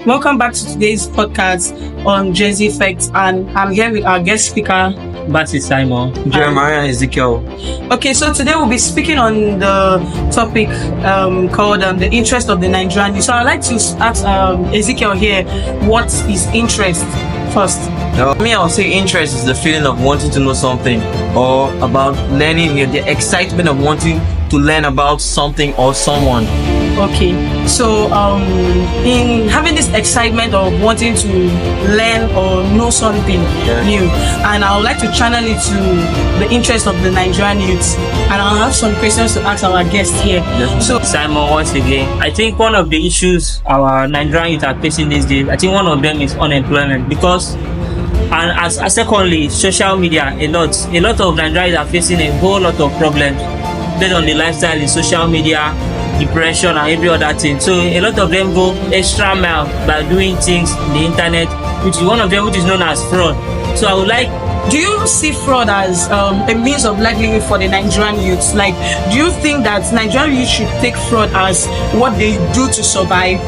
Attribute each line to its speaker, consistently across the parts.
Speaker 1: Welcome back to today's podcast on Gen Z Effects, and I'm here with our guest speaker,
Speaker 2: Basi Simon.
Speaker 3: Jeremiah Ezekiel.
Speaker 1: Okay, so today we'll be speaking on the topic called the interest of the Nigerian youth. So I'd like to ask Ezekiel here, what is interest first?
Speaker 3: Me, I'll say interest is the feeling of wanting to know something or about learning, the excitement of wanting to learn about something or someone.
Speaker 1: Okay, so in having this excitement of wanting to learn or know something new, and I would like to channel it to the interest of the Nigerian youth, and I'll have some questions to ask our guest here.
Speaker 2: So Simon, once again, I think one of the issues our Nigerian youth are facing these days, I think one of them is unemployment, because and as secondly, social media. A lot of Nigerians are facing a whole lot of problems based on the lifestyle in social media, depression and every other thing. So a lot of them go extra mile by doing things in the internet, which is one of them which is known as fraud. So I would like,
Speaker 1: do you see fraud as a means of livelihood for the Nigerian youths? Like, do you think that Nigerian youth should take fraud as what they do to survive?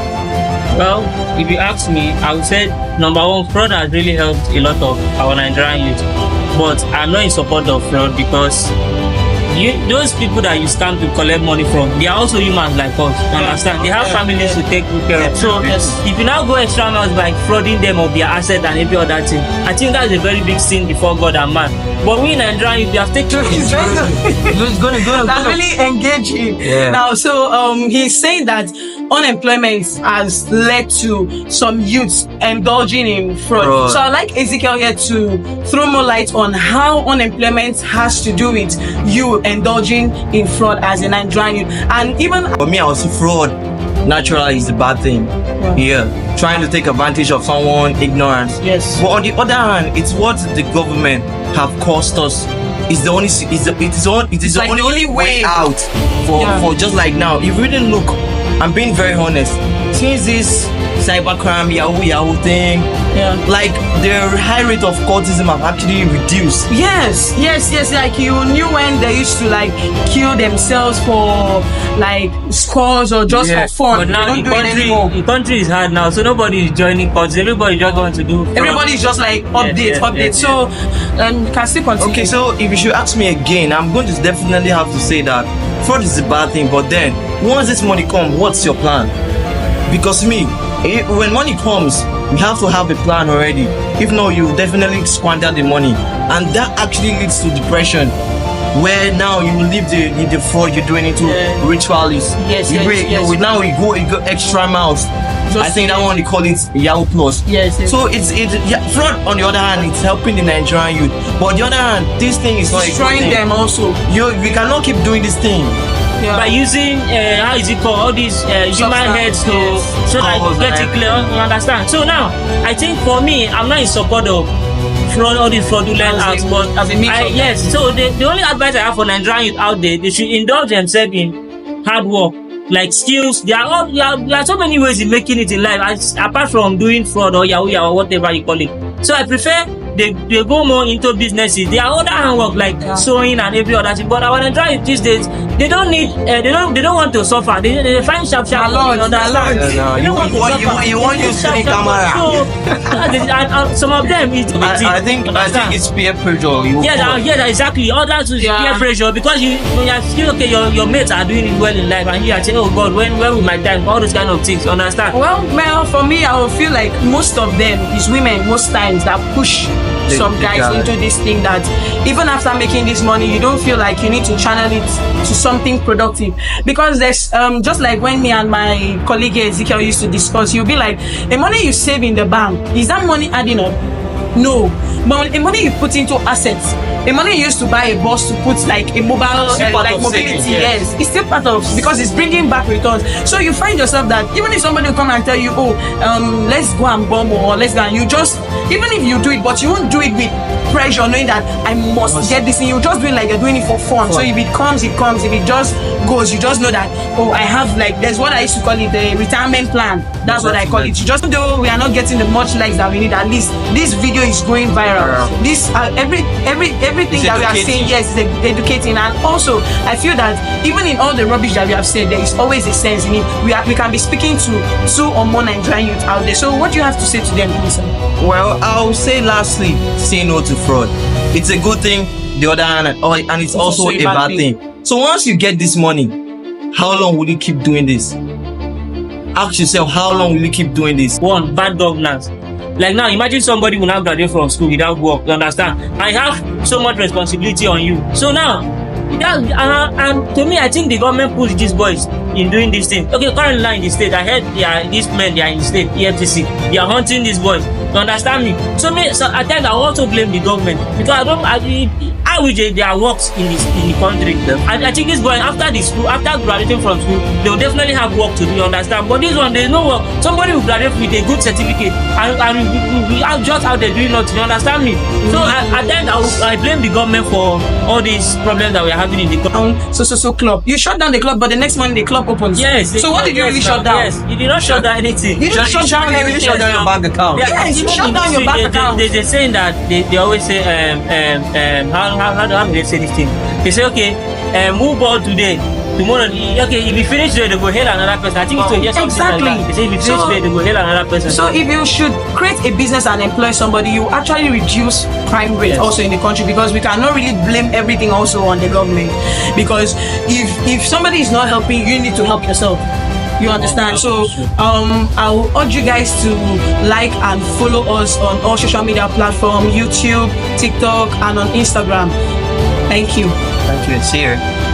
Speaker 2: well, if you ask me, I would say number one, fraud has really helped a lot of our Nigerian youth, but I'm not in support of fraud because those people that you scam to collect money from, they are also humans like us. Understand? They have families to take good care of. So if you now go extra miles by frauding them of their asset and every other thing, I think that's a very big sin before God and man. But we in Nigeria, if you have taken
Speaker 1: it's gonna that's really engaging. Now, so he's saying that unemployment has led to some youths indulging in fraud. So I'd like Ezekiel here to throw more light on how unemployment has to do with you indulging in fraud as a Nigerian youth. And even
Speaker 3: For me, I would say fraud naturally is the bad thing. Trying to take advantage of someone, ignorance.
Speaker 1: Yes.
Speaker 3: But on the other hand, it's what the government have cost us. It's the only the only way out for just like now. If we didn't look, I'm being very honest. Since this cybercrime, Yahoo thing, like the high rate of cultism have actually reduced.
Speaker 1: Yes. Like you knew when they used to like kill themselves for like scores or just for fun.
Speaker 2: But now the country is hard now, so nobody is joining cults. Everybody just wants to do fraud.
Speaker 1: Everybody's just like update. So can still continue.
Speaker 3: Okay, so if you should ask me again, I'm going to definitely have to say that fraud is a bad thing. But then, once this money comes, what's your plan? Because when money comes, you have to have a plan already. If not, you definitely squander the money, and that actually leads to depression, where now you leave the fraud you're doing into rituals. Now we go extra miles. I think that one they call it Yahoo Plus. So it's fraud. On the other hand, it's helping the Nigerian youth. But on the other hand, this thing is not
Speaker 1: destroying them also.
Speaker 3: We cannot keep doing this thing.
Speaker 2: By using how is it called, all these human heads so that you get it clear, you understand. So now I think for me, I'm not in support of fraud, all these fraudulent acts, but so the only advice I have for Nigerian youth out there, they should indulge themselves in hard work, like skills. There are so many ways in making it in life, apart from doing fraud or Yahoo or whatever you call it. So I prefer they go more into businesses. There are other handwork like sewing and every other thing. But our Nigerian these days, they don't need they don't want to suffer. They find sharp. You want
Speaker 3: you to see camera.
Speaker 2: So some of them
Speaker 3: I think it's peer pressure.
Speaker 2: Exactly. Others is peer pressure, because when you feel okay, your mates are doing it well in life, and you are saying, oh God, when will my time? All those kind of things. Understand?
Speaker 1: Well, for me, I will feel like most of them is women most times that push some guys into this thing that even after making this money, you don't feel like you need to channel it to something productive. Because there's just like when me and my colleague Ezekiel used to discuss, you'll be like, the money you save in the bank, is that money adding up? No. But the money you put into assets, the money you used to buy a bus to put like a mobile like mobility, it's still part of, because it's bringing back returns. So you find yourself that even if somebody will come and tell you, let's go and bomb, or let's go, and you just, even if you do it, but you won't do it with pressure, knowing that I must get this thing. You just do it like you're doing it for fun. So if it comes, it comes. If it just goes, you just know that, I have, like, there's what I used to call it a retirement plan. That's what I call it. Just though we are not getting the much likes that we need, at least this video is going viral. This everything that we are saying, yes, is educating. And also I feel that even in all the rubbish that we have said, there is always a sense in it. We can be speaking to 2 or more Nigerian youth out there. So what do you have to say to them, Lisa?
Speaker 3: Well, I'll say lastly, say no to fraud. It's a good thing, the other hand, and it's also a bad thing. So once you get this money, how long will you keep doing this? Ask yourself, how long will you keep doing this?
Speaker 2: One, bad governance. Like now, imagine somebody will now graduate from school without work. You understand? I have so much responsibility on you. So now, and to me, I think the government pushed these boys in doing this thing. Okay, currently now in the state, I heard these men, they are in the state, EFTC, they are hunting these boys. You understand me? So at times I also blame the government because I wish there are works in the country. I think this boy after graduating from school, they will definitely have work to do. You understand? But this one, there is no work. Somebody will graduate with a good certificate and we are just out there doing nothing. You understand me? So at times I blame the government for all these problems that we are having in the country.
Speaker 1: So club. You shut down the club, but the next morning the club opens.
Speaker 2: Yes.
Speaker 1: So what did you really shut down?
Speaker 2: Yes, you did not shut down anything.
Speaker 1: You didn't shut down everything.
Speaker 3: Shut down your bank account.
Speaker 1: Yes, you shut down your bank account.
Speaker 2: They're saying that they always say how do they say this thing? They say okay, move on today. Tomorrow, okay, if you finish today, they go hail another person. I think it's yes,
Speaker 1: exactly.
Speaker 2: Like they say if you finish today, they go hail another person.
Speaker 1: So if you should create a business and employ somebody, you actually reduce crime rate also in the country, because we cannot really blame everything also on the government. Because if somebody is not helping, you need to help yourself. You understand? So I will urge you guys to like and follow us on all social media platforms, YouTube, TikTok, and on Instagram. Thank you.
Speaker 3: Thank you. See you.